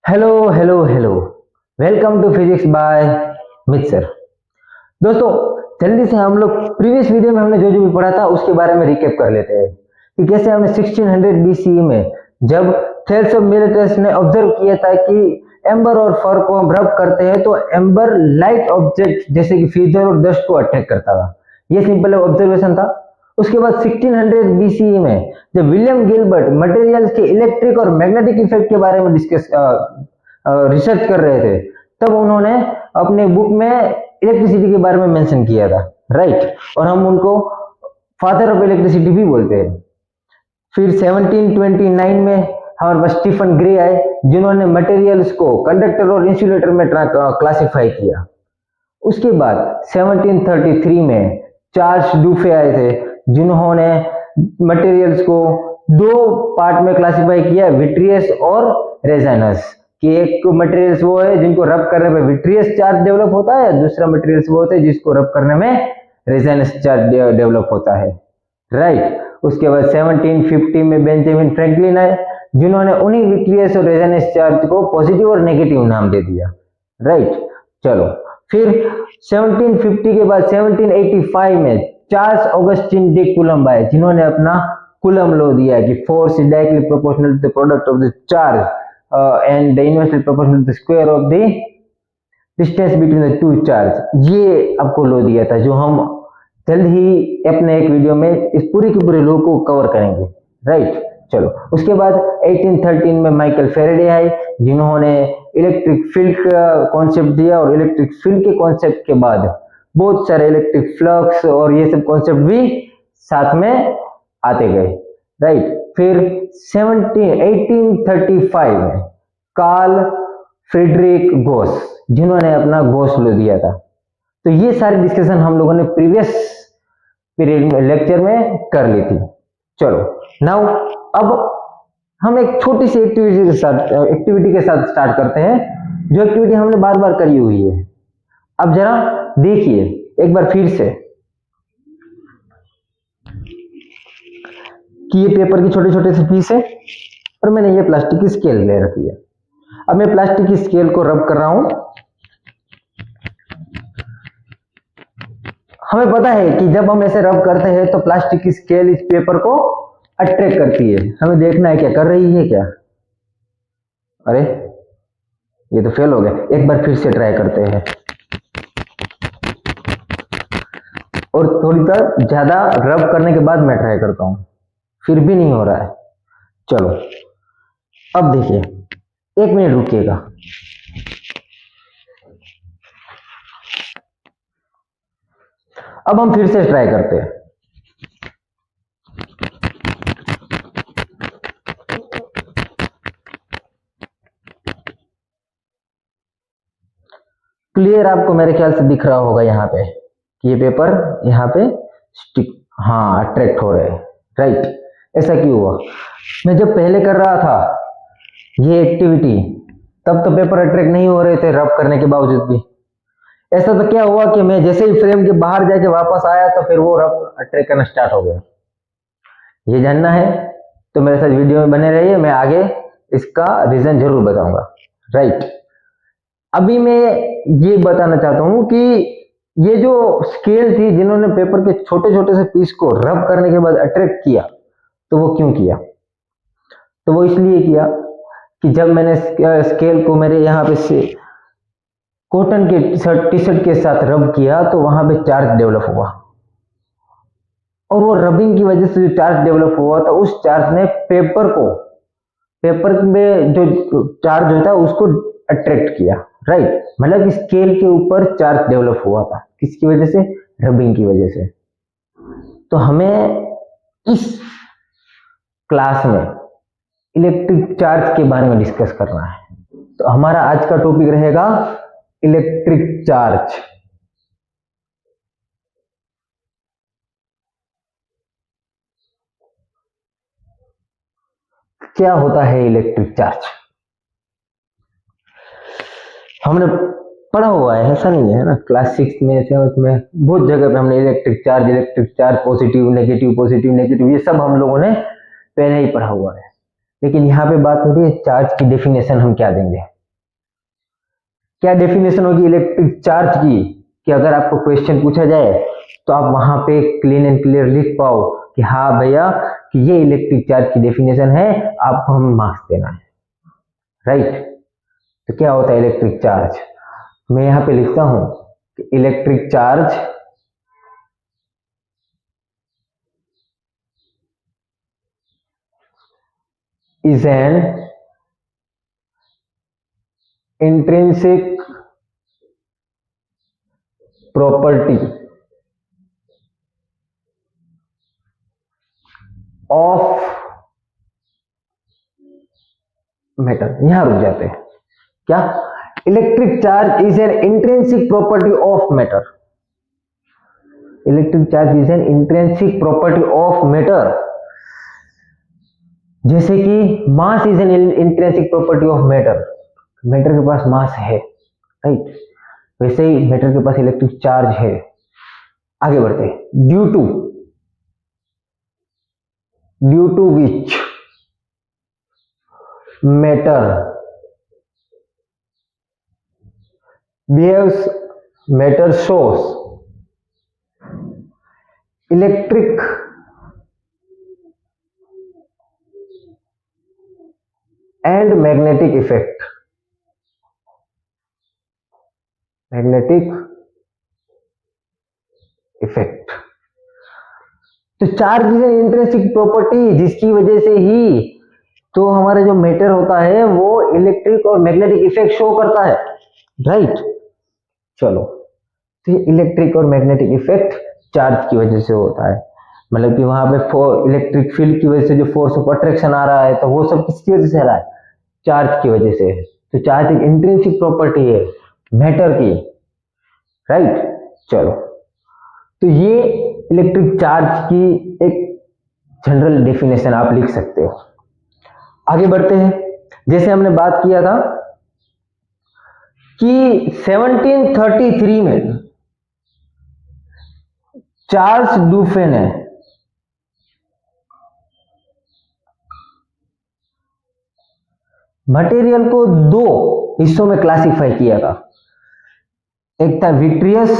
Hello hello hello. Welcome to physics by Mit sir. दोस्तों, जल्दी से हम लोग प्रीवियस वीडियो में हमने जो जो भी पढ़ा था उसके बारे में रिकैप कर लेते हैं कि कैसे हमने 1600 बीसीई में जब थेल्स ऑफ मिलेटस ने ऑब्जर्व किया था कि एम्बर और फर को हम रब करते हैं तो एम्बर लाइट ऑब्जेक्ट जैसे कि फीदर और डस्ट को अट्रैक्ट करता था। ये सिंपल ऑब्जर्वेशन था। उसके बाद 1600 बीसीई में जब विलियम गिलबर्ट मटेरियल्स के इलेक्ट्रिक और मैग्नेटिक इफेक्ट के बारे में रिसर्च कर रहे थे, तब उन्होंने अपने बुक में इलेक्ट्रिसिटी के बारे में मेंशन किया था, राइट। और हम उनको फादर ऑफ इलेक्ट्रिसिटी भी बोलते हैं। फिर 1729 में हमारे पास स्टीफन ग्रे आए, जिन्होंने मटेरियल्स को कंडक्टर और इंसुलेटर में क्लासिफाई किया। उसके बाद 1733 में चार्ल्स डूफे आए थे, जिन्होंने मटेरियल्स को दो पार्ट में क्लासिफाई किया, विट्रियस और रेजोनेंस। कि एक मटेरियल्स वो है जिनको रब करने पे विट्रियस चार्ज डेवलप होता है, दूसरा मटेरियल्स वो होते हैं जिसको रब करने में रेजोनेंस चार्ज डेवलप होता है, राइट। उसके बाद 1750 में बेंजामिन फ्रैंकलिन आए, जिन्होंने उन्हीं विट्रियस और रेजोनेंस चार्ज को पॉजिटिव और नेगेटिव नाम दे दिया, राइट। चलो, फिर 1750 के बाद 1785 में चार्ल्स ऑगस्टिन डी कूलम्ब आए, जिन्होंने अपना कूलम्ब लॉ दिया कि force is directly proportional to the product of the charge and inversely proportional to the square of the distance between the two charge. ये आपको लॉ दिया था, जो हम जल्द ही अपने एक वीडियो में इस पूरी की पूरी लॉ को कवर करेंगे, राइट। चलो, उसके बाद 1813 में माइकल फेरेडे आए, जिन्होंने इलेक्ट्रिक फील्ड का कॉन्सेप्ट दिया, और इलेक्ट्रिक फील्ड के कॉन्सेप्ट के बाद बहुत सारे इलेक्ट्रिक फ्लक्स और ये सब कॉन्सेप्ट भी साथ में आते गए, राइट। फिर 1835 में कार्ल फ्रेडरिक गॉस, जिन्होंने अपना गॉस लॉ दिया था। तो ये सारी डिस्कशन हम लोगों ने प्रीवियस पीरियड में लेक्चर में कर ली थी। चलो, नाउ अब हम एक छोटी सी एक्टिविटी के साथ स्टार्ट करते हैं, जो एक्टिविटी हमने बार बार करी हुई है। अब जरा देखिए एक बार फिर से कि ये पेपर की छोटे छोटे से पीस है और मैंने ये प्लास्टिक की स्केल ले रखी है। अब मैं प्लास्टिक की स्केल को रब कर रहा हूं। हमें पता है कि जब हम ऐसे रब करते हैं तो प्लास्टिक की स्केल इस पेपर को अट्रैक्ट करती है। हमें देखना है क्या कर रही है क्या। अरे, ये तो फेल हो गया। एक बार फिर से ट्राई करते हैं, और थोड़ी देर ज्यादा रब करने के बाद मैं ट्राई करता हूं, फिर भी नहीं हो रहा है। चलो, अब देखिए, एक मिनट रुकिएगा। अब हम फिर से ट्राई करते हैं। क्लियर आपको मेरे ख्याल से दिख रहा होगा यहाँ पे कि ये पेपर यहाँ पे स्टिक, हाँ, अट्रैक्ट हो रहे हैं, राइट। ऐसा क्यों हुआ? मैं जब पहले कर रहा था ये एक्टिविटी, तब तो पेपर अट्रैक्ट नहीं हो रहे थे रब करने के बावजूद भी। ऐसा तो क्या हुआ कि मैं जैसे ही फ्रेम के बाहर जाके वापस आया तो फिर वो रब अट्रैक्ट करना स्टार्ट हो गया। ये जानना है तो मेरे साथ वीडियो में बने रहिए, मैं आगे इसका रीजन जरूर बताऊंगा, राइट। अभी मैं ये बताना चाहता हूं कि ये जो स्केल थी, जिन्होंने पेपर के छोटे छोटे से पीस को रब करने के बाद अट्रैक्ट किया, तो वो क्यों किया? तो वो इसलिए किया कि जब मैंने स्केल को मेरे यहाँ पे से कॉटन के टी शर्ट के साथ रब किया तो वहां पे चार्ज डेवलप हुआ, और वो रबिंग की वजह से जो चार्ज डेवलप हुआ था, उस चार्ज ने पेपर में जो चार्ज होता है उसको अट्रैक्ट किया, राइट। मतलब स्केल के ऊपर चार्ज डेवलप हुआ था, किसकी वजह से? रबिंग की वजह से। तो हमें इस क्लास में इलेक्ट्रिक चार्ज के बारे में डिस्कस करना है। तो हमारा आज का टॉपिक रहेगा इलेक्ट्रिक चार्ज। क्या होता है इलेक्ट्रिक चार्ज? हमने पढ़ा हुआ है, ऐसा नहीं है ना, क्लास 6 में, 7 में, बहुत जगह पे हमने इलेक्ट्रिक चार्ज, पॉजिटिव नेगेटिव ये सब हम लोगों ने पहले ही पढ़ा हुआ है। लेकिन यहाँ पे बात हो रही है चार्ज की डेफिनेशन हम क्या देंगे। क्या डेफिनेशन होगी इलेक्ट्रिक चार्ज की, कि अगर आपको क्वेश्चन पूछा जाए तो आप वहां पे क्लीन एंड क्लियर लिख पाओ कि हाँ भैया कि ये इलेक्ट्रिक चार्ज की डेफिनेशन है, आपको हमें मार्क्स देना है, राइट। तो क्या होता है इलेक्ट्रिक चार्ज? मैं यहां पे लिखता हूं कि electric charge is an intrinsic property of matter। यहां रुक जाते हैं। क्या? Electric charge is an intrinsic property of matter. Electric charge is an intrinsic property of matter. जैसे कि mass is an intrinsic property of matter, matter के पास मास है, right. वैसे ही मैटर के पास इलेक्ट्रिक चार्ज है। आगे बढ़ते हैं। Due to which matter behaves, matter shows electric and magnetic effect। Magnetic effect. तो charge is an intrinsic property, जिसकी वजह से ही तो हमारा जो मैटर होता है वो इलेक्ट्रिक और मैग्नेटिक इफेक्ट शो करता है, राइट। चलो, तो ये इलेक्ट्रिक और मैग्नेटिक इफेक्ट चार्ज की वजह से होता है। मतलब कि वहां पे इलेक्ट्रिक फील्ड की वजह से जो फोर्स ऑफ अट्रैक्शन आ रहा है, तो वो सब किसकी वजह से आ रहा है? चार्ज की वजह से। तो चार्ज एक इंट्रिंसिक प्रॉपर्टी है मैटर की, राइट। चलो, तो ये इलेक्ट्रिक चार्ज की एक जनरल डेफिनेशन आप लिख सकते हो। आगे बढ़ते हैं। जैसे हमने बात किया था कि 1733 में चार्ल्स डुफे ने मटेरियल को दो हिस्सों में क्लासिफाई किया था। एक था विट्रियस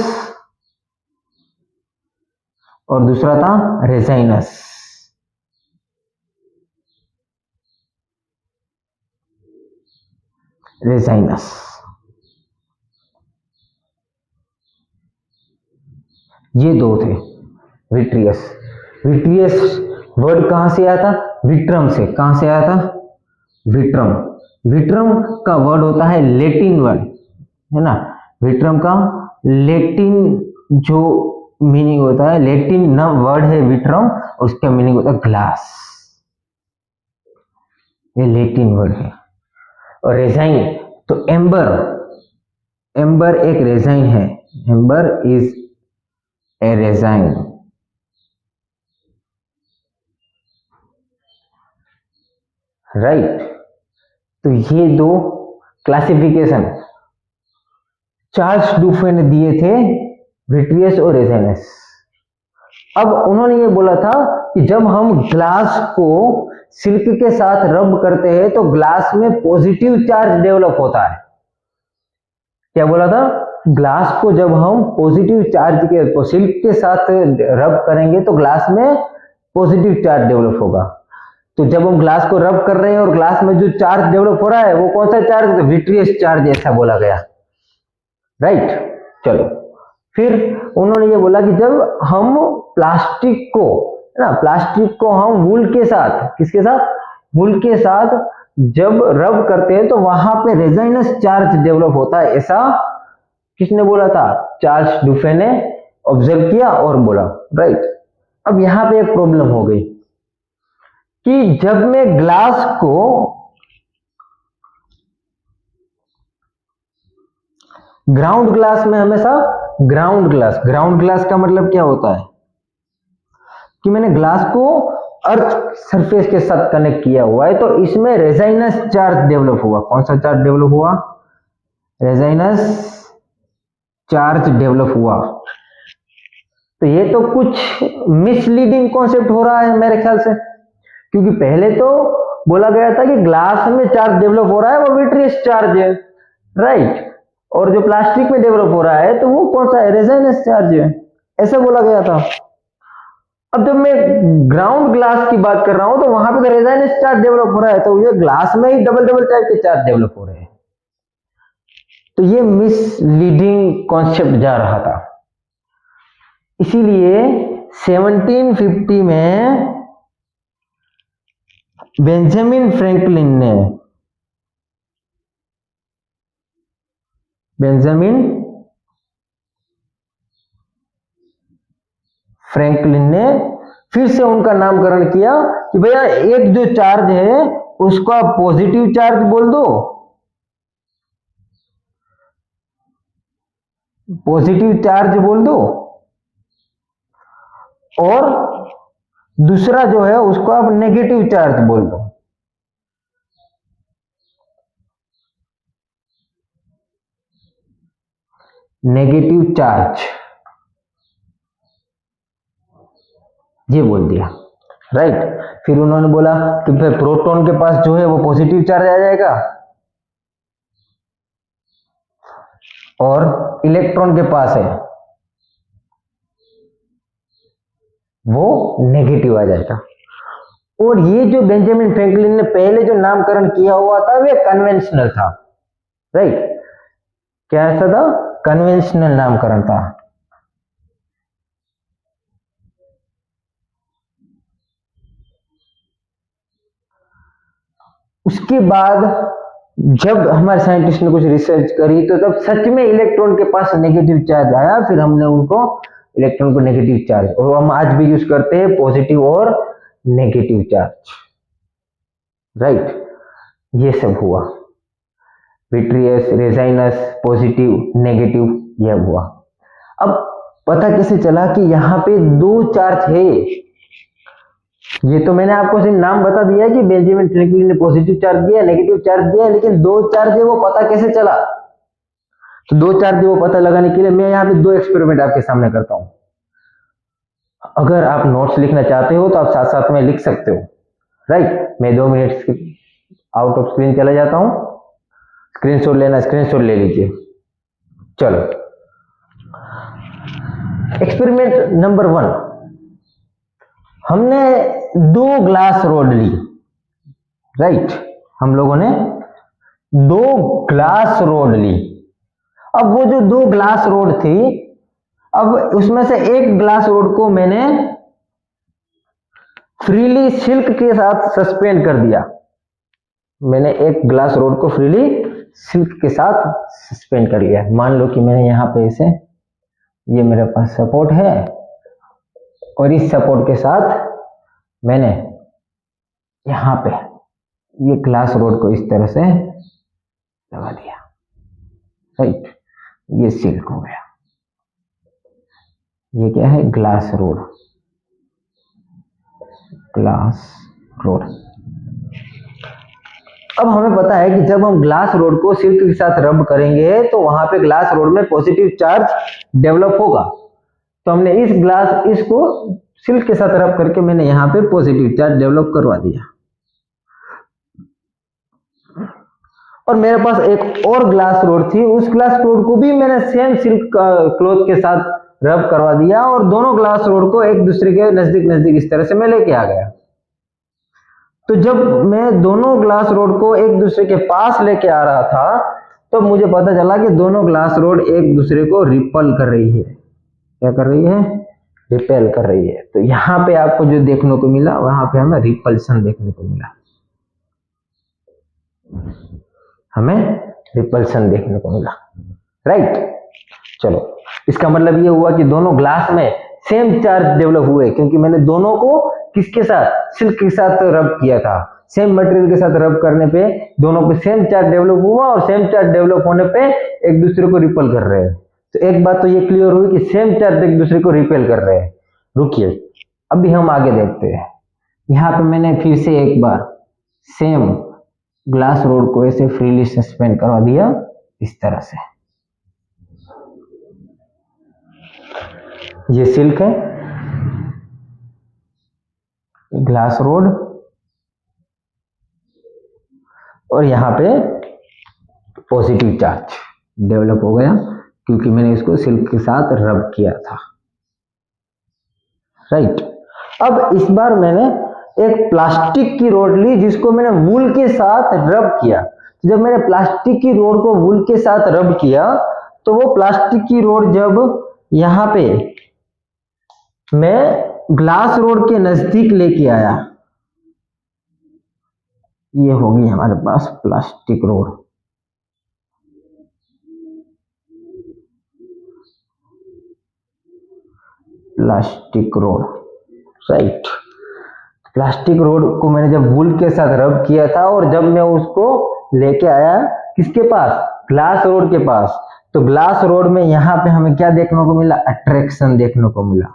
और दूसरा था रेजाइनस। ये दो थे। विट्रियस वर्ड कहां से आया था? विट्रम से। कहां से आया था? विट्रम। विट्रम का वर्ड होता है लेटिन वर्ड, है ना। विट्रम का लेटिन जो मीनिंग होता है, लेटिन वर्ड है विट्रम, और उसका मीनिंग होता है ग्लास। ये लेटिन वर्ड है। और रेजाइन, तो एम्बर एक रेजाइन है। Amber is a resin, right. तो ये दो क्लासिफिकेशन चार्ल्स डुफे ने दिए थे, विट्रियस और रेजाइनस। अब उन्होंने ये बोला था कि जब हम ग्लास को सिल्क के साथ रब करते हैं तो ग्लास में पॉजिटिव चार्ज डेवलप होता है। क्या बोला था? ग्लास को जब हम पॉजिटिव चार्ज के सिल्क के साथ रब करेंगे तो ग्लास में पॉजिटिव चार्ज डेवलप होगा। तो जब हम ग्लास को रब कर रहे हैं और ग्लास में जो चार्ज डेवलप हो रहा है वो कौन सा चार्ज? विट्रियस चार्ज, ऐसा बोला गया, राइट। चलो, फिर उन्होंने ये बोला कि जब हम प्लास्टिक को, है ना, प्लास्टिक को हम वूल के साथ, किसके साथ? वूल के साथ जब रब करते हैं तो वहां पे रेजाइनस चार्ज डेवलप होता है। ऐसा किसने बोला था? चार्ल्स डुफे ने ऑब्जर्व किया और बोला, राइट। अब यहां पे एक प्रॉब्लम हो गई कि जब मैं ग्लास को ग्राउंड ग्लास में, हमेशा ग्राउंड ग्लास का मतलब क्या होता है कि मैंने ग्लास को अर्थ सरफेस के साथ कनेक्ट किया हुआ है, तो इसमें रेजाइनस चार्ज डेवलप हुआ। कौन सा चार्ज डेवलप हुआ? रेजाइनस चार्ज डेवलप हुआ। तो ये तो कुछ मिसलीडिंग कॉन्सेप्ट हो रहा है मेरे ख्याल से, क्योंकि पहले तो बोला गया था कि ग्लास में चार्ज डेवलप हो रहा है वो विट्रियस चार्ज है, राइट। और जो प्लास्टिक में डेवलप हो रहा है तो वो कौन सा है, रेजोनेंस चार्ज है, ऐसे बोला गया था। अब जब मैं ग्राउंड ग्लास की बात कर रहा हूं तो वहां पे तो रेजोनेंस चार्ज डेवलप हो रहा है, तो ये ग्लास में ही डबल डबल टाइप के चार्ज डेवलप हो रहे हैं। तो ये मिसलीडिंग कॉन्सेप्ट जा रहा था। इसीलिए 1750 में बेंजामिन फ्रैंकलिन ने फिर से उनका नामकरण किया कि भैया एक जो चार्ज है उसका पॉजिटिव चार्ज बोल दो, पॉजिटिव चार्ज बोल दो, और दूसरा जो है उसको आप नेगेटिव चार्ज बोल दो। नेगेटिव चार्ज ये बोल दिया, राइट। फिर उन्होंने बोला कि फिर प्रोटॉन के पास जो है वो पॉजिटिव चार्ज आ जाएगा और इलेक्ट्रॉन के पास है वो नेगेटिव आ जाएगा। और ये जो बेंजामिन फ्रैंकलिन ने पहले जो नामकरण किया हुआ था वो कन्वेंशनल था, राइट। क्या ऐसा था, कन्वेंशनल नामकरण था। उसके बाद जब हमारे साइंटिस्ट ने कुछ रिसर्च करी तो तब सच में इलेक्ट्रॉन के पास नेगेटिव चार्ज आया, फिर हमने उनको इलेक्ट्रॉन को नेगेटिव चार्ज, और हम आज भी यूज करते हैं पॉजिटिव और नेगेटिव चार्ज, राइट। ये सब हुआ, विट्रियस, रेजाइनस, पॉजिटिव, नेगेटिव, यह हुआ। अब पता कैसे चला कि यहाँ पे दो चार्ज है? ये तो मैंने आपको सिर्फ नाम बता दिया कि बेंजामिन फ्रैंकलिन ने पॉजिटिव चार्ज दिया, नेगेटिव चार्ज दिया, लेकिन दो चार्ज है वो पता कैसे चला? तो दो चार्ज है वो पता लगाने के लिए मैं यहाँ पे दो एक्सपेरिमेंट आपके सामने करता हूं। अगर आप नोट्स लिखना चाहते हो तो आप साथ साथ में लिख सकते हो, राइट। मैं 2 मिनट आउट ऑफ स्क्रीन चला जाता हूं, स्क्रीनशॉट लेना स्क्रीनशॉट ले लीजिए। चलो, एक्सपेरिमेंट नंबर 1, हमने 2 ग्लास रोड ली, राइट। हम लोगों ने 2 ग्लास रोड ली। अब वो जो 2 ग्लास रोड थी, अब उसमें से एक ग्लास रोड को मैंने फ्रीली सिल्क के साथ सस्पेंड कर दिया। मैंने एक ग्लास रोड को फ्रीली सिल्क के साथ सस्पेंड कर लिया। मान लो कि मैंने यहाँ पे इसे, ये मेरे पास सपोर्ट है और इस सपोर्ट के साथ मैंने यहाँ पे ये ग्लास रोड को इस तरह से लगा दिया, राइट। ये सिल्क हो गया। ये क्या है? Glass rod, glass rod. अब हमें पता है कि जब हम ग्लास रोड को सिल्क के साथ रब करेंगे तो वहां पे ग्लास रोड में पॉजिटिव चार्ज डेवलप होगा। तो हमने इसको सिल्क के साथ रब करके मैंने यहाँ पे पॉजिटिव चार्ज डेवलप करवा दिया। और मेरे पास एक और ग्लास रोड थी, उस ग्लास रोड को भी मैंने सेम सिल्क क्लॉथ के साथ रब करवा दिया और दोनों ग्लास रोड को एक दूसरे के नजदीक नजदीक इस तरह से मैं लेके आ गया। तो जब मैं दोनों ग्लास रोड को एक दूसरे के पास लेके आ रहा था तो मुझे पता चला कि दोनों ग्लास रोड एक दूसरे को रिपल कर रही है। क्या कर रही है? रिपेल कर रही है। तो यहाँ पे आपको जो देखने को मिला, वहां पे हमें रिपल्सन देखने को मिला, हमें रिपल्सन देखने को मिला, राइट। चलो, इसका मतलब ये हुआ कि दोनों ग्लास में सेम चार्ज डेवलप हुए, क्योंकि मैंने दोनों को किसके साथ? सिल्क के साथ रब किया था। सेम मटेरियल के साथ रब करने पे दोनों पे सेम चार्ज डेवलप हुआ और सेम चार्ज डेवलप होने पे एक दूसरे को रिपल कर रहे हैं। तो एक बात तो ये क्लियर हुई कि सेम चार्ज एक दूसरे को रिपेल कर रहे हैं। रुकिए, अभी हम आगे देखते हैं। यहाँ पे मैंने फिर से एक बार सेम ग्लास रोड को ऐसे फ्रीली सस्पेंड करवा दिया इस तरह से। ये सिल्क है, ग्लास रोड, और यहाँ पे पॉजिटिव चार्ज, डेवलप हो गया क्योंकि मैंने इसको सिल्क के साथ रब किया था, राइट। अब इस बार मैंने एक प्लास्टिक की रोड ली जिसको मैंने वूल के साथ रब किया। जब मैंने प्लास्टिक की रोड को वूल के साथ रब किया तो वो प्लास्टिक की रोड जब यहाँ पे मैं ग्लास रोड के नजदीक लेके आया, ये होगी हमारे पास plastic rod. Plastic rod, right. Plastic rod को मैंने जब वूल के साथ रब किया था और जब मैं उसको लेके आया किसके पास, ग्लास रोड के पास, तो ग्लास रोड में यहाँ पे हमें क्या देखने को मिला, अट्रैक्शन देखने को मिला।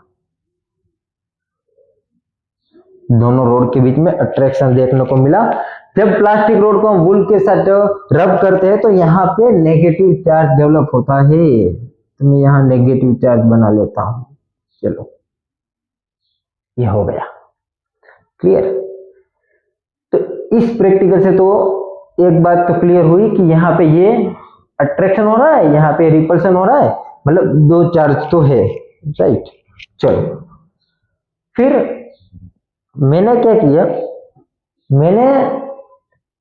दोनों रोड के बीच में अट्रैक्शन देखने को मिला। जब प्लास्टिक रोड को हम वूल के साथ रब करते हैं तो यहाँ पे नेगेटिव चार्ज डेवलप होता है, तो मैं यहाँ नेगेटिव चार्ज बना लेता हूं। चलो ये हो गया, क्लियर। तो इस प्रैक्टिकल से तो एक बात तो क्लियर हुई कि यहाँ पे ये अट्रैक्शन हो रहा है, यहाँ पे रिपल्शन हो रहा है, मतलब दो चार्ज तो है, राइट। चलो फिर मैंने क्या किया, मैंने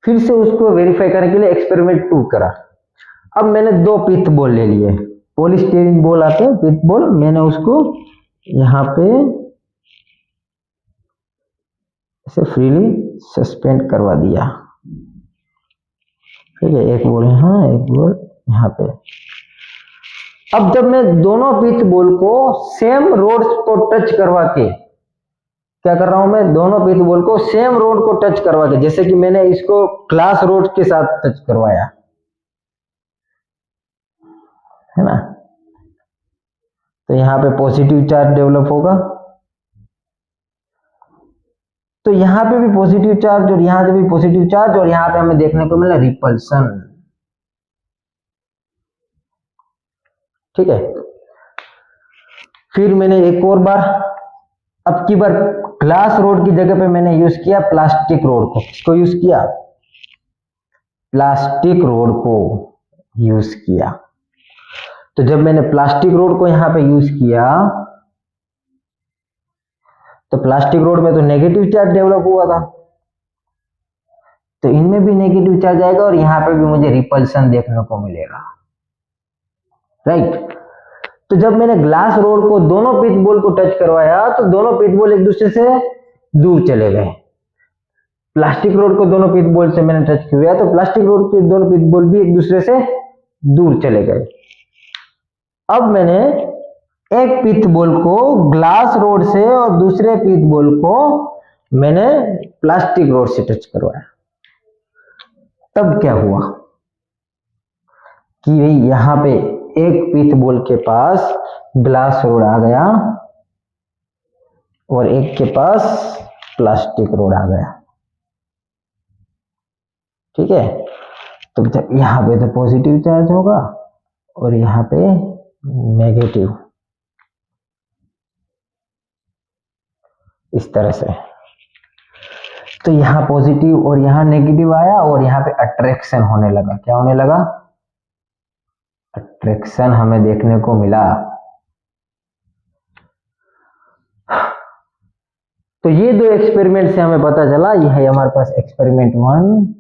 फिर से उसको वेरीफाई करने के लिए एक्सपेरिमेंट 2 करा। अब मैंने 2 पिथ बॉल ले लिए, पॉलीस्टीरीन बॉल आते हैं पिथ बॉल, मैंने उसको यहाँ पे इसे फ्रीली सस्पेंड करवा दिया, ठीक है। एक बॉल यहाँ, एक बॉल यहाँ पे। अब जब मैं दोनों पिच बॉल को सेम रोड को टच करवा के क्या कर रहा हूं, मैं दोनों पिच बॉल को सेम रोड को टच करवा के, जैसे कि मैंने इसको ग्लास रोड के साथ टच करवाया है ना, तो यहाँ पे पॉजिटिव चार्ज डेवलप होगा, तो यहाँ पे भी पॉजिटिव चार्ज और यहाँ से भी पॉजिटिव चार्ज, और यहाँ पे हमें देखने को मिला रिपल्सन, ठीक है। फिर मैंने एक और बार, अब की बार ग्लास रोड की जगह पे मैंने यूज किया प्लास्टिक रोड को, किसको यूज किया, प्लास्टिक रोड को यूज किया। तो जब मैंने प्लास्टिक रोड को यहां पे यूज किया तो प्लास्टिक रोड में तो नेगेटिव चार्ज डेवलप हुआ था, तो इनमें भी नेगेटिव चार्ज आएगा और यहाँ पे भी मुझे रिपल्सन देखने को मिलेगा, राइट। तो जब मैंने ग्लास रोड को दोनों पिच बॉल को टच करवाया तो दोनों पिच बॉल एक दूसरे से दूर चले गए। प्लास्टिक रोड को दोनों पिच बॉल से मैंने टच किया तो प्लास्टिक रोड के दोनों पिच बॉल भी एक दूसरे से दूर चले गए। अब मैंने एक पिच बॉल को ग्लास रोड से और दूसरे पिच बॉल को मैंने प्लास्टिक रोड से टच करवाया। तब क्या हुआ कि भाई यहाँ पे एक पिच बॉल के पास ग्लास रोड आ गया और एक के पास प्लास्टिक रोड आ गया, ठीक है। तो जब यहाँ पे तो पॉजिटिव चार्ज होगा और यहाँ पे नेगेटिव, इस तरह से। तो यहाँ पॉजिटिव और यहाँ नेगेटिव आया और यहाँ पे अट्रैक्शन होने लगा। क्या होने लगा, अट्रैक्शन हमें देखने को मिला। तो ये दो एक्सपेरिमेंट से हमें पता चला, ये है हमारे पास एक्सपेरिमेंट 1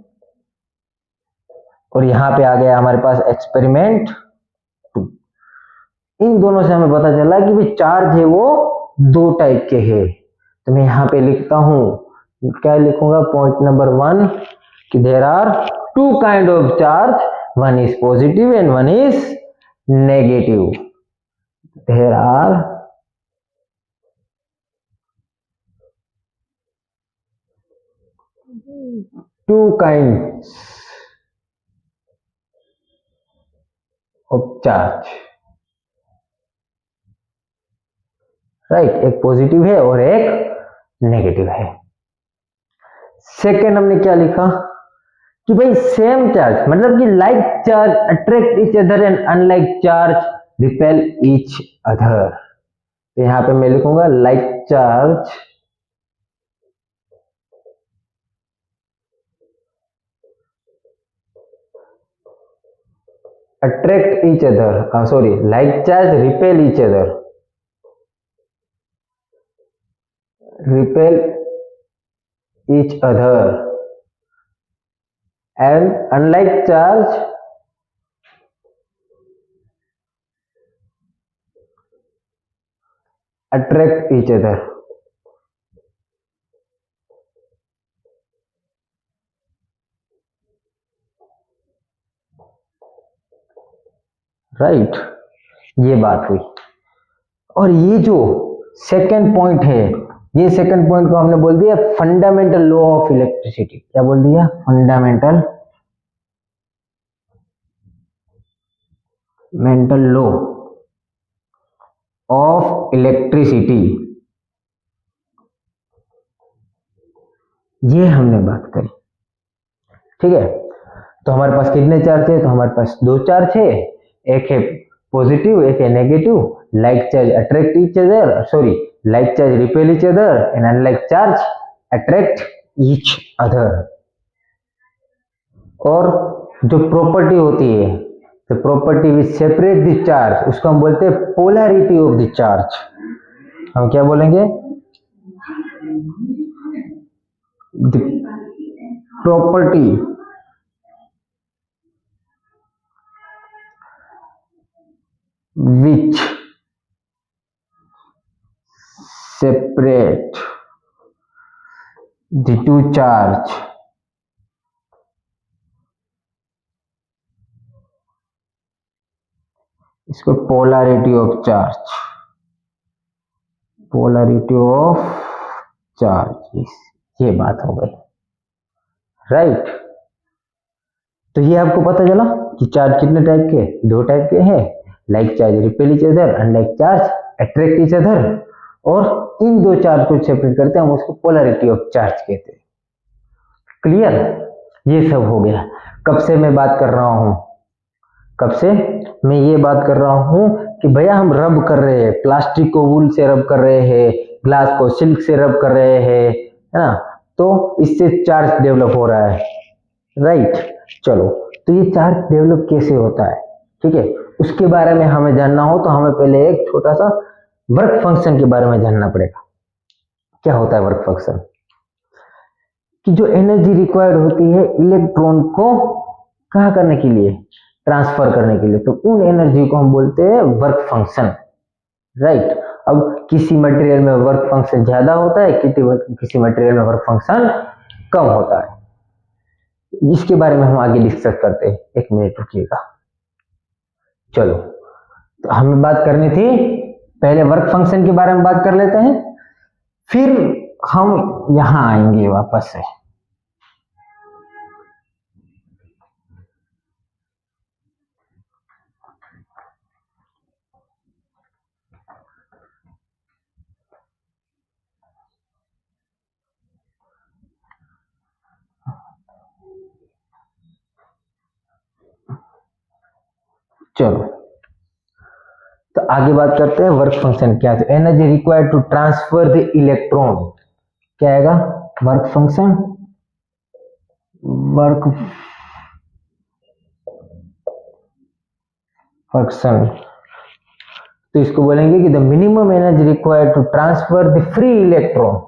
और यहाँ पे आ गया हमारे पास एक्सपेरिमेंट 2। इन दोनों से हमें पता चला कि भाई चार्ज है वो दो टाइप के हैं। तो मैं यहाँ पे लिखता हूं, क्या लिखूंगा, पॉइंट नंबर 1 कि there are 2 kind of charge, one is positive and one is negative. There are two kinds of charge, right. एक पॉजिटिव है और एक नेगेटिव है। सेकेंड हमने क्या लिखा कि भाई सेम चार्ज, मतलब कि like charge attract each other and unlike charge repel each other. तो यहां पे मैं लिखूंगा like charge attract each other, like charge repel each other, and unlike charge attract each other. Right, ये बात हुई। और ये जो सेकंड पॉइंट है, ये सेकंड पॉइंट को हमने बोल दिया फंडामेंटल लॉ ऑफ इलेक्ट्रिसिटी। क्या बोल दिया? फंडामेंटल लॉ ऑफ इलेक्ट्रिसिटी, ये हमने बात करी। ठीक है, तो हमारे पास कितने चार्ज है? तो हमारे पास दो चार्ज है, एक है पॉजिटिव, एक है negative. Like charge attract each other, like charge repel each other, and unlike charge attract each other. और जो प्रॉपर्टी होती है, the property which separate the charge, उसको हम बोलते हैं पोलैरिटी ऑफ द चार्ज। हम क्या बोलेंगे? The property which separate the two charge इसको पोलैरिटी ऑफ चार्ज, ये बात हो गई। राइट, तो ये आपको पता चला कि चार्ज कितने टाइप के? दो टाइप के हैं, like charge repel each other, unlike charge attract each other. और इन दो चार्ज को सेपरेट करते हैं, हम उसको पोलैरिटी ऑफ चार्ज कहते हैं। क्लियर? ये सब हो गया। कब से मैं बात कर रहा हूं? कब से मैं ये बात कर रहा हूं कि भैया हम रब कर रहे हैं, प्लास्टिक को वूल से रब कर रहे हैं, ग्लास को सिल्क से रब कर रहे हैं, है ना? तो इससे चार्ज डेवलप हो रहा है। राइट, चलो, तो ये चार्ज डेवलप कैसे होता है? ठीक है, उसके बारे में हमें जानना हो तो हमें पहले एक छोटा सा वर्क फंक्शन के बारे में जानना पड़ेगा। क्या होता है वर्क फंक्शन? कि जो एनर्जी रिक्वायर्ड होती है इलेक्ट्रॉन को कहाँ करने के लिए? ट्रांसफर करने के लिए, तो उन एनर्जी को हम बोलते हैं वर्क फंक्शन। राइट, अब किसी मटेरियल में वर्क फंक्शन ज्यादा होता है, किसी मटेरियल में वर्क फंक्शन कम होता है। इसके बारे में हम आगे डिस्कस करते हैं। एक मिनट रुकिएगा। चलो, तो हमें बात करनी थी, पहले वर्क फंक्शन के बारे में बात कर लेते हैं, फिर हम यहां आएंगे वापस से। चलो, तो आगे बात करते हैं वर्क फंक्शन क्या है। तो energy required to transfer the electron, क्या आएगा? वर्क फंक्शन, तो इसको बोलेंगे कि the minimum energy required to transfer the free electron,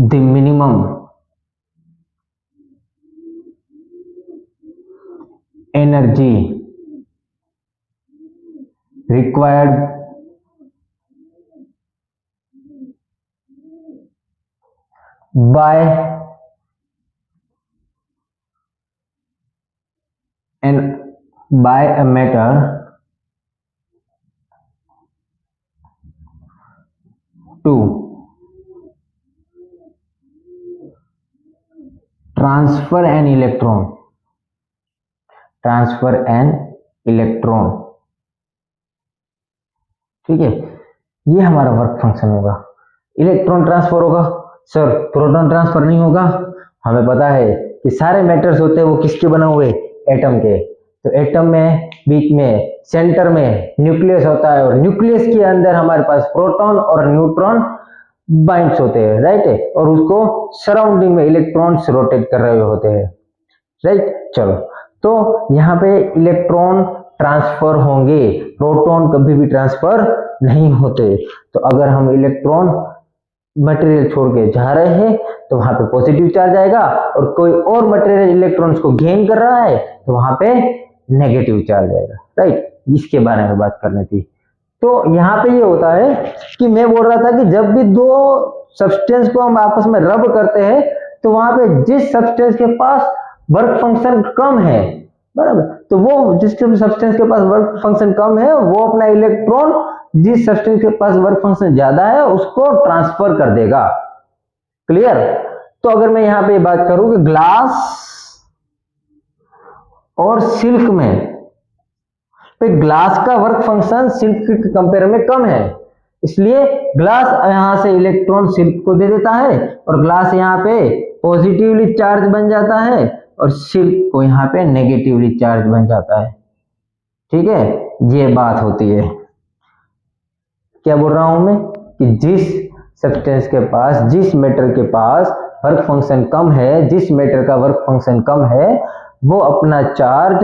the minimum energy required by a matter to transfer an electron, ठीक है, ये हमारा वर्क फंक्शन होगा। इलेक्ट्रॉन ट्रांसफर होगा, सर प्रोटॉन ट्रांसफर नहीं होगा। हमें पता है कि सारे मैटर्स होते हैं वो किसके बने हुए? एटम के। तो एटम में बीच में सेंटर में न्यूक्लियस होता है, और न्यूक्लियस के अंदर हमारे पास प्रोटॉन और न्यूट्रॉन बाइंड्स होते हैं। राइट है, और उसको सराउंडिंग में इलेक्ट्रॉन्स रोटेट कर रहे होते हैं। राइट। चलो, तो यहाँ पे इलेक्ट्रॉन ट्रांसफर होंगे, प्रोटॉन कभी भी ट्रांसफर नहीं होते। तो अगर हम इलेक्ट्रॉन मटेरियल छोड़ के जा रहे हैं तो वहां पे पॉजिटिव चार्ज आएगा, और कोई और मटेरियल इलेक्ट्रॉन्स को गेन कर रहा है तो वहां पे नेगेटिव चार्ज आएगा, राइट। इसके बारे में बात करनी थी। तो यहाँ पे ये होता है कि मैं बोल रहा था कि जब भी दो सब्सटेंस को हम आपस में रब करते हैं तो वहां पे जिस सब्सटेंस के पास वर्क फंक्शन कम है, बराबर, तो वो जिस सब्सटेंस के पास वर्क फंक्शन कम है वो अपना इलेक्ट्रॉन जिस सब्सटेंस के पास वर्क फंक्शन ज्यादा है उसको ट्रांसफर कर देगा। क्लियर। तो अगर मैं यहां पे बात करूं कि ग्लास और सिल्क में, तो ग्लास का वर्क फंक्शन सिल्क के कंपेयर में कम है, इसलिए ग्लास यहां से इलेक्ट्रॉन सिल्क को दे देता है और ग्लास यहां पे पॉजिटिवली चार्ज बन जाता है और सिल्क को यहां पे नेगेटिवली चार्ज बन जाता है। ठीक है, ये बात होती है। क्या बोल रहा हूं मैं कि जिस सब्सटेंस के पास, जिस मेटर के पास वर्क फंक्शन कम है, जिस मेटर का वर्क फंक्शन कम है, वो अपना चार्ज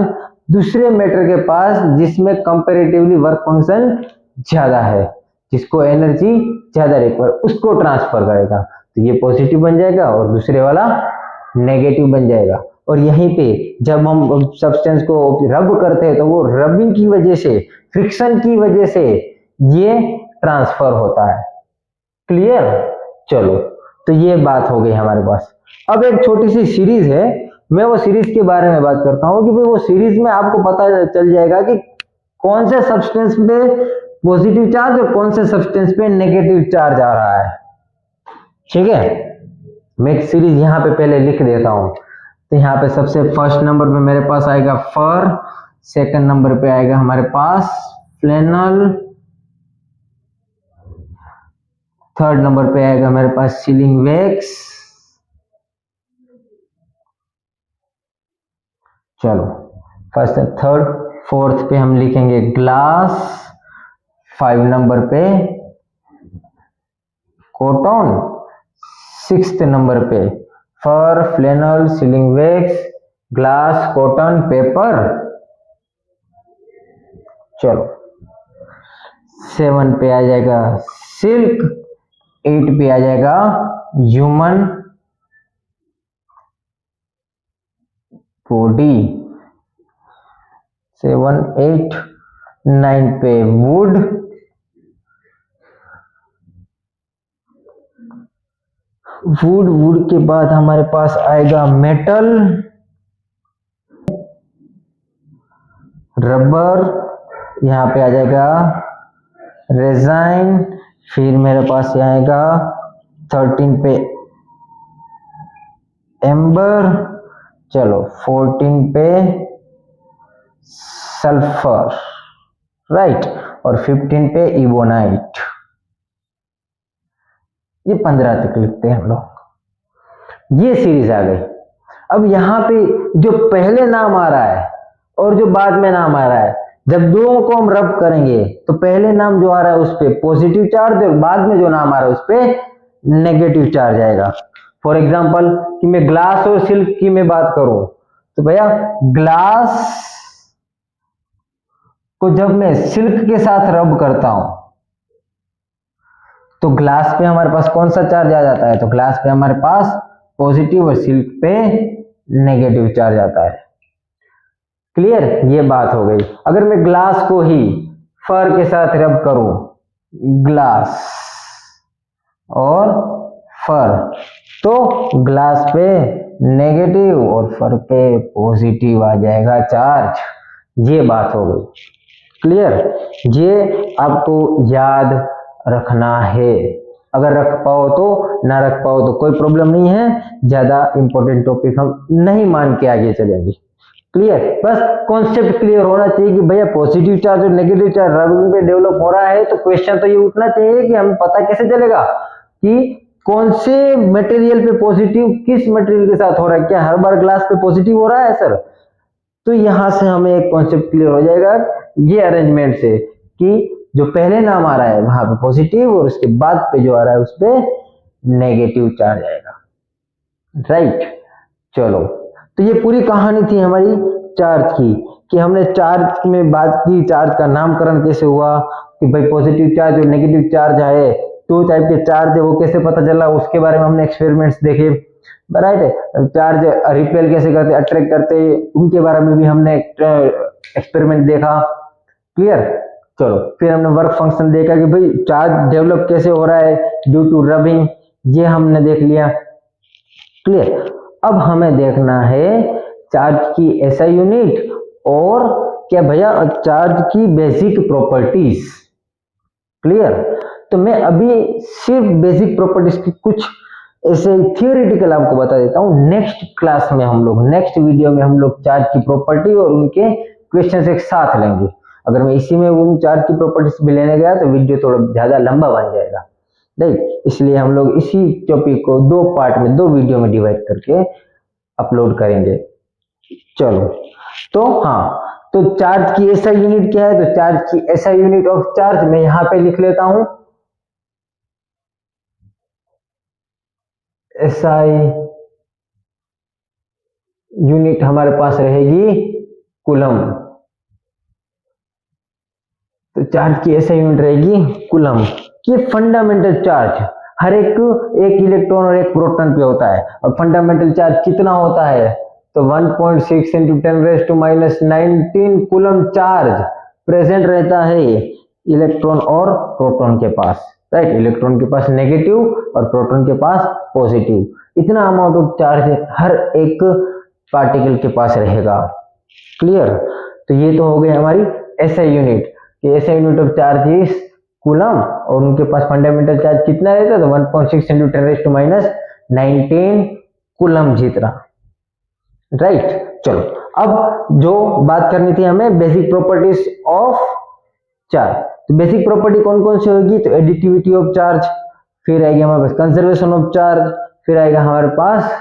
दूसरे मेटर के पास जिसमें कंपैरेटिवली वर्क फंक्शन ज्यादा है, जिसको एनर्जी ज्यादा रिक्वायर, उसको ट्रांसफर करेगा। तो ये पॉजिटिव बन जाएगा और दूसरे वाला नेगेटिव बन जाएगा। और यहीं पे जब हम सब्सटेंस को रब करते हैं तो वो रबिंग की वजह से, फ्रिक्शन की वजह से ये ट्रांसफर होता है। क्लियर। चलो, तो ये बात हो गई हमारे पास। अब एक छोटी सी सीरीज है, मैं वो सीरीज के बारे में बात करता हूं कि भाई वो सीरीज में आपको पता चल जाएगा कि कौन से सब्सटेंस पे पॉजिटिव चार्ज और कौन से सब्सटेंस पे नेगेटिव चार्ज आ रहा है। ठीक है, मैं एक सीरीज यहां पे पहले लिख देता हूं। तो यहाँ पे सबसे फर्स्ट नंबर पे मेरे पास आएगा फर, सेकंड नंबर पे आएगा हमारे पास फ्लेनल, थर्ड नंबर पे आएगा मेरे पास सीलिंग वैक्स, चलो फर्स्ट थर्ड फोर्थ पे हम लिखेंगे ग्लास, 5 नंबर पे कॉटन, 6th नंबर पे fur, flannel, sealing wax, glass, cotton, paper. चलो 7 पे आ जाएगा सिल्क, 8 पे आ जाएगा ह्यूमन बॉडी, 7, 8, 9 पे वुड, वुड के बाद हमारे पास आएगा मेटल, रबर, यहाँ पे आ जाएगा रेजाइन, फिर मेरे पास आएगा 13 पे एम्बर, चलो 14 पे सल्फर, राइट, और 15 पे इबोनाइट। ये 15 तक लिखते हैं हम लोग। ये सीरीज आ गई। अब यहाँ पे जो पहले नाम आ रहा है और जो बाद में नाम आ रहा है, जब दोनों को हम रब करेंगे तो पहले नाम जो आ रहा है उस पे पॉजिटिव चार्ज और बाद में जो नाम आ रहा है उस पे नेगेटिव चार्ज आएगा। फॉर एग्जांपल कि मैं ग्लास और सिल्क की मैं बात करूं तो भैया ग्लास को जब मैं सिल्क के साथ रब करता हूं तो ग्लास पे हमारे पास कौन सा चार्ज आ जाता है, तो ग्लास पे हमारे पास पॉजिटिव और सिल्क पे नेगेटिव चार्ज आता है। क्लियर, ये बात हो गई। अगर मैं ग्लास को ही फर के साथ रब करूं, ग्लास और फर, तो ग्लास पे नेगेटिव और फर पे पॉजिटिव आ जाएगा चार्ज। ये बात हो गई। क्लियर, ये आपको याद रखना है। अगर रख पाओ तो, ना रख पाओ तो कोई प्रॉब्लम नहीं है, ज्यादा इंपॉर्टेंट टॉपिक हम नहीं मान के आगे चलेंगे। क्लियर, बस कॉन्सेप्ट क्लियर होना चाहिए कि भैया पॉजिटिव चार्ज और नेगेटिव चार्ज रबिंग पे डेवलप हो रहा है, तो क्वेश्चन तो ये उठना चाहिए कि हमें पता कैसे चलेगा कि कौन से मटेरियल पे पॉजिटिव किस मटेरियल के साथ हो रहा है। क्या हर बार ग्लास पे पॉजिटिव हो रहा है सर? तो यहां से हमें एक कॉन्सेप्ट क्लियर हो जाएगा ये अरेंजमेंट से कि जो पहले नाम आ रहा है वहां पे पॉजिटिव और उसके बाद पे जो आ रहा है उस पे नेगेटिव चार्ज आएगा, राइट। चलो, तो ये पूरी कहानी थी हमारी चार्ज की, कि हमने चार्ज में बात की, चार्ज का नामकरण कैसे हुआ, कि भाई पॉजिटिव चार्ज और नेगेटिव चार्ज है, दो टाइप के चार्ज है वो कैसे पता चला, उसके बारे में हमने एक्सपेरिमेंट्स देखे, राइट है। चार्ज रिपेल कैसे करते, अट्रैक्ट करते, उनके बारे में भी हमने एक्सपेरिमेंट देखा। क्लियर। चलो फिर हमने वर्क फंक्शन देखा कि भाई चार्ज डेवलप कैसे हो रहा है ड्यू टू रबिंग, ये हमने देख लिया। क्लियर। अब हमें देखना है चार्ज की एसआई यूनिट और क्या भैया चार्ज की बेसिक प्रॉपर्टीज। क्लियर। तो मैं अभी सिर्फ बेसिक प्रॉपर्टीज की कुछ ऐसे थियोरेटिकल आपको बता देता हूँ। नेक्स्ट क्लास में हम लोग, नेक्स्ट वीडियो में हम लोग चार्ज की प्रॉपर्टी और उनके क्वेश्चन एक साथ लेंगे। अगर मैं इसी में उन चार्ज की प्रॉपर्टीज भी लेने गया तो वीडियो थोड़ा ज्यादा लंबा बन जाएगा, राइट। इसलिए हम लोग इसी टॉपिक को दो पार्ट में, दो वीडियो में डिवाइड करके अपलोड करेंगे। चलो तो हाँ, तो चार्ज की एसआई यूनिट क्या है, तो चार्ज की एसआई यूनिट ऑफ चार्ज मैं यहां पे लिख लेता हूं, एसआई यूनिट हमारे पास रहेगी कूलम। तो चार्ज की एसआई यूनिट रहेगी कूलम। ये फंडामेंटल चार्ज हर एक इलेक्ट्रॉन और एक प्रोटॉन पे होता है, और फंडामेंटल चार्ज कितना होता है, तो 1.6 into 10⁻⁻19 कूलम चार्ज प्रेजेंट रहता है इलेक्ट्रॉन और प्रोटॉन के पास, राइट। इलेक्ट्रॉन के पास नेगेटिव और प्रोटॉन के पास पॉजिटिव, इतना अमाउंट ऑफ चार्ज हर एक पार्टिकल के पास रहेगा। क्लियर। तो ये तो हो गई हमारी एसआई यूनिट, कि SI unit of charge is coulomb, और उनके पास फंडामेंटल चार्ज कितना रहता है, तो 1.6 into 10⁻⁻19 कूलम जितना, राइट। चलो अब जो बात करनी थी हमें बेसिक प्रॉपर्टीज ऑफ चार्ज, तो बेसिक प्रॉपर्टी कौन कौन सी होगी, तो एडिटिविटी ऑफ चार्ज, फिर आएगी हमारे पास कंजर्वेशन ऑफ चार्ज, फिर आएगा हमारे पास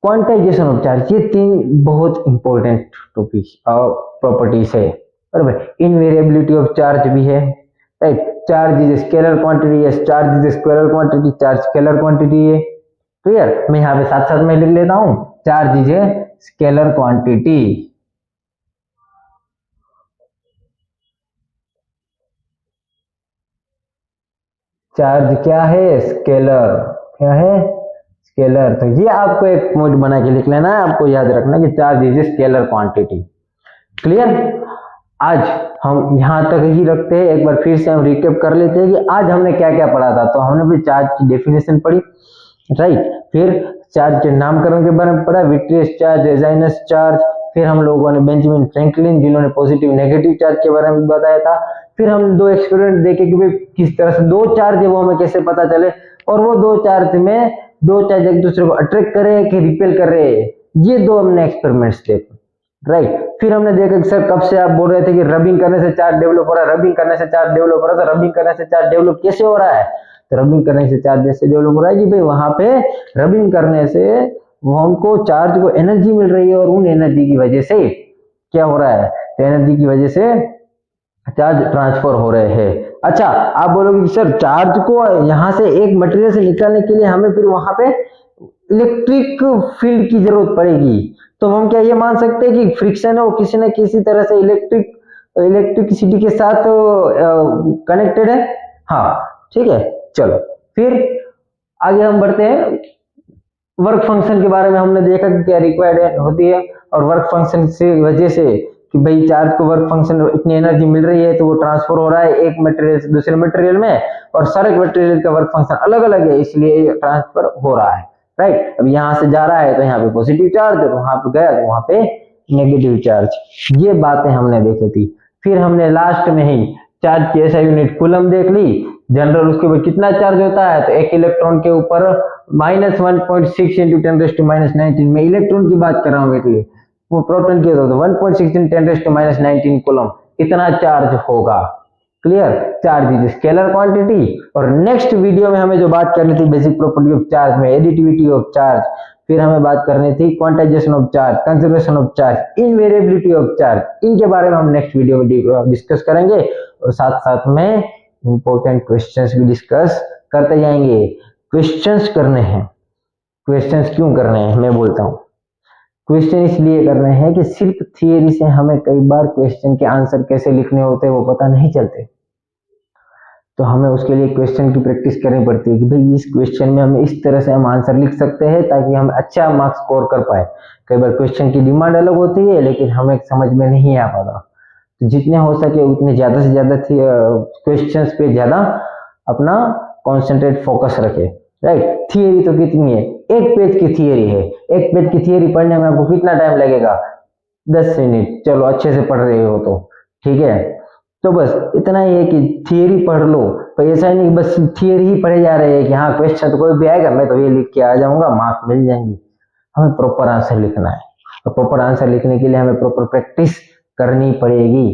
क्वांटाइजेशन ऑफ चार्ज। ये तीन बहुत इंपॉर्टेंट टॉपिक प्रॉपर्टीज है, बराबर। इनवेरिएबिलिटी ऑफ चार्ज भी है, right. Charge is scalar quantity, yes charge is scalar quantity, charge scalar quantity है। क्लियर। मैं यहाँ पे साथ साथ में लिख लेता हूं, charge is a scalar quantity. Charge क्या है, स्केलर, क्या है, स्केलर। तो ये आपको एक पॉइंट बना के लिख लेना है, आपको याद रखना कि charge is a scalar quantity. Clear. आज हम यहां तक ही रखते हैं, एक बार फिर से हम रिकैप कर लेते हैं कि आज हमने क्या क्या पढ़ा था। तो हमने भी चार्ज की डेफिनेशन पढ़ी, राइट। फिर चार्ज के नामकरण के बारे में पढ़ा, विट्रियस चार्ज, रेजाइनस चार्ज। फिर हम लोगों ने बेंजामिन फ्रैंकलिन जिन्होंने पॉजिटिव नेगेटिव चार्ज के बारे में बताया था। फिर हम दो एक्सपेरिमेंट देखे कि भाई किस तरह से दो चार्ज है वो हमें कैसे पता चले, और वो दो चार्ज में दो चार्ज एक दूसरे को अट्रैक्ट कर रहे हैं कि रिपेल कर रहे हैं, ये दो हमने एक्सपेरिमेंट्स देखे, राइट। फिर हमने देखा कि सर कब से आप बोल रहे थे कि रबिंग करने से चार्ज डेवलप हो रहा है, रबिंग करने से चार्ज डेवलप हो रहा है, तो रबिंग करने से चार्ज डेवलप कैसे हो रहा है, तो रबिंग करने से चार्ज जैसे डेवलप हो रहा है कि भाई वहां पे रबिंग करने से वो हमको चार्ज को एनर्जी मिल रही है, और उन एनर्जी की वजह से क्या हो रहा है, तो एनर्जी की वजह से चार्ज ट्रांसफर हो रहे हैं। अच्छा आप बोलोगे कि सर चार्ज को यहां से एक मटेरियल से निकालने के लिए हमें फिर वहां पे इलेक्ट्रिक फील्ड की जरूरत पड़ेगी, तो हम क्या ये मान सकते हैं कि फ्रिक्शन है वो किसी न किसी तरह से इलेक्ट्रिसिटी के साथ कनेक्टेड है। हाँ ठीक है। चलो फिर आगे हम बढ़ते हैं। वर्क फंक्शन के बारे में हमने देखा कि क्या रिक्वायर्ड होती है, और वर्क फंक्शन से वजह से कि भाई चार्ज को वर्क फंक्शन इतनी एनर्जी मिल रही है तो वो ट्रांसफर हो रहा है एक मटेरियल से दूसरे मटेरियल में, और सारे मटेरियल का वर्क फंक्शन अलग अलग है इसलिए ट्रांसफर हो रहा है, राइट। अब यहाँ से जा रहा है तो यहाँ पे पॉजिटिव चार्ज, और वहां पे गया तो वहां पे नेगेटिव चार्ज। ये बातें हमने देखी थी। फिर हमने लास्ट में ही चार्ज की ऐसा यूनिट कूलम देख ली। जनरल उसके ऊपर कितना चार्ज होता है, तो एक इलेक्ट्रॉन के ऊपर -1.6 into 10⁻⁻19 में इलेक्ट्रॉन की बात कर रहा हूँ बेटी, वो प्रोटॉन की तो 1.6 into 10⁻⁻19 कूलम इतना चार्ज होगा। Clear. Charge is scalar quantity. और नेक्स्ट वीडियो में हमें जो बात करनी थी बेसिक प्रॉपर्टी ऑफ चार्ज में एडिटिविटी ऑफ चार्ज, फिर हमें बात करनी थी quantization of charge, conservation of charge, invariability of charge, इनके बारे में हम नेक्स्ट वीडियो में डिस्कस करेंगे, और साथ साथ में इंपॉर्टेंट क्वेश्चंस भी डिस्कस करते जाएंगे। क्वेश्चंस करने हैं, क्वेश्चंस क्यों करने हैं मैं बोलता हूं। क्वेश्चन इसलिए कर रहे हैं कि सिर्फ थियरी से हमें कई बार क्वेश्चन के आंसर कैसे लिखने होते हैं वो पता नहीं चलते, तो हमें उसके लिए क्वेश्चन की प्रैक्टिस करनी पड़ती है कि भाई इस क्वेश्चन में हम इस तरह से हम आंसर लिख सकते हैं ताकि हम अच्छा मार्क्स स्कोर कर पाए। कई बार क्वेश्चन की डिमांड अलग होती है लेकिन हमें समझ में नहीं आ पाता, तो जितने हो सके उतने ज्यादा से ज्यादा क्वेश्चंस पे ज्यादा अपना कॉन्सेंट्रेट फोकस रखे। राइट, थियरी तो कितनी है, एक पेज की थियरी है, एक पेज की थियरी पढ़ने में आपको कितना टाइम लगेगा, 10 मिनट, चलो अच्छे से पढ़ रहे हो तो ठीक है। तो बस इतना ही है कि थियरी पढ़ लो, तो ऐसा ही नहीं बस थियरी ही पढ़े जा रहे हैं कि हाँ क्वेश्चन तो कोई भी आएगा मैं तो ये लिख के आ जाऊंगा मार्क्स मिल जाएंगे। हमें प्रॉपर आंसर लिखना है, और प्रॉपर आंसर लिखने के लिए हमें प्रॉपर प्रैक्टिस करनी पड़ेगी।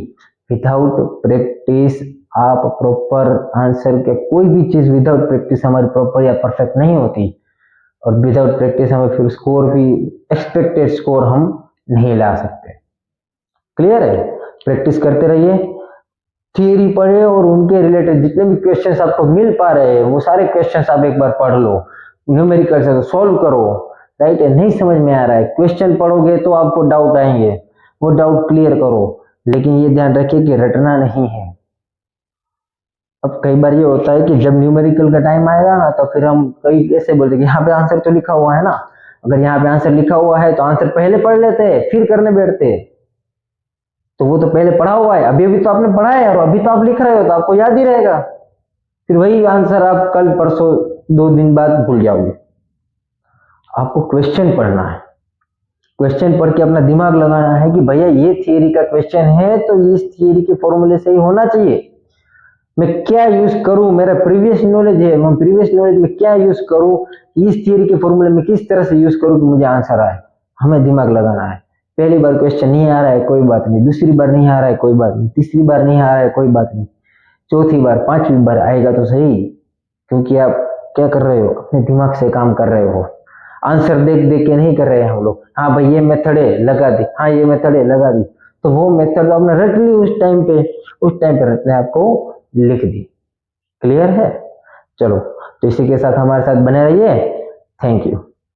विदाउट प्रैक्टिस आप प्रॉपर आंसर के कोई भी चीज विदाउट प्रैक्टिस हमारी प्रॉपर या परफेक्ट नहीं होती, और विदाउट प्रैक्टिस हमें फिर स्कोर भी एक्सपेक्टेड स्कोर हम नहीं ला सकते। क्लियर है, प्रैक्टिस करते रहिए, थियरी पढ़े और उनके रिलेटेड जितने भी क्वेश्चंस आपको मिल पा रहे हैं वो सारे क्वेश्चंस आप एक बार पढ़ लो, न्यूमेरिकल से सॉल्व करो। राइट है, नहीं समझ में आ रहा है क्वेश्चन पढ़ोगे तो आपको डाउट आएंगे, वो डाउट क्लियर करो, लेकिन ये ध्यान रखिए कि रटना नहीं है। अब कई बार ये होता है कि जब न्यूमेरिकल का टाइम आएगा ना तो फिर हम कई ऐसे बोलते हैं कि यहाँ पे आंसर तो लिखा हुआ है ना, अगर यहाँ पे आंसर लिखा हुआ है तो आंसर पहले पढ़ लेते हैं फिर करने बैठते हैं, तो वो तो पहले पढ़ा हुआ है, अभी अभी तो आपने पढ़ा है और अभी तो आप लिख रहे हो तो आपको याद ही रहेगा, फिर वही आंसर आप कल परसों 2 दिन बाद भूल जाओगे। आपको क्वेश्चन पढ़ना है, क्वेश्चन पढ़ के अपना दिमाग लगाना है कि भैया ये थियरी का क्वेश्चन है तो इस थियरी के फॉर्मूले से ही होना चाहिए, मैं क्या यूज करूं, मेरा प्रीवियस नॉलेज है, मैं प्रीवियस नॉलेज में क्या यूज करूं, इस थियरी के फॉर्मूले में किस तरह से यूज करूं कि मुझे आंसर आए। हमें दिमाग लगाना है, पहली बार क्वेश्चन नहीं आ रहा है कोई बात नहीं, दूसरी बार नहीं आ रहा है कोई बात नहीं, तीसरी बार नहीं आ रहा है कोई बात नहीं, चौथी बार पांचवी बार आएगा तो सही, क्योंकि आप क्या कर रहे हो, अपने दिमाग से काम कर रहे हो, आंसर देख देख के नहीं कर रहे हैं हम लोग। हाँ भाई ये मेथड है लगा दी, हाँ ये मेथड है लगा दी, तो वो मेथड आपने रट ली उस टाइम पे, उस टाइम पे रटने आपको लिख दी। क्लियर है, चलो तो इसी के साथ हमारे साथ बने रहिए, थैंक यू।